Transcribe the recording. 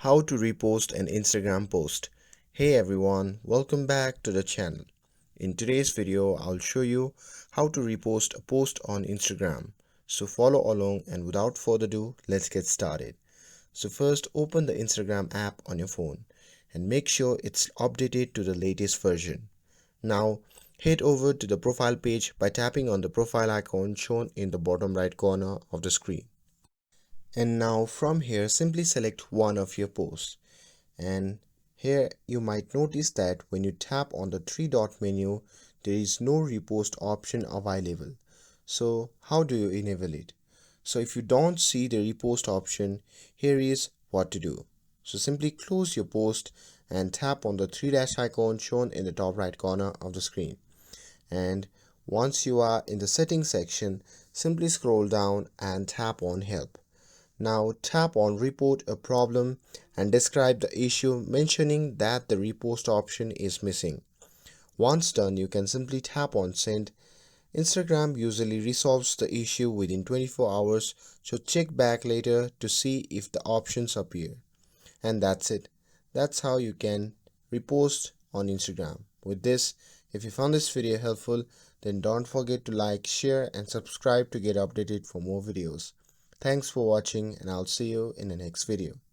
How to repost an Instagram post. Hey everyone, welcome back to the channel. In today's video, I'll show you how to repost a post on Instagram. So follow along, and without further ado, let's get started. So first, open the Instagram app on your phone and make sure it's updated to the latest version. Now, head over to the profile page by tapping on the profile icon shown in the bottom right corner of the screen. And now from here, simply select one of your posts. And here you might notice that when you tap on the three dot menu, there is no repost option available. So how do you enable it? So if you don't see the repost option, here is what to do. So simply close your post and tap on the three dash icon shown in the top right corner of the screen. And once you are in the settings section, simply scroll down and tap on help. Now tap on report a problem and describe the issue, mentioning that the repost option is missing. Once done, you can simply tap on send. Instagram usually resolves the issue within 24 hours, so check back later to see if the options appear. And that's it. That's how you can repost on Instagram. With this, if you found this video helpful, then don't forget to like, share and subscribe to get updated for more videos. Thanks for watching, and I'll see you in the next video.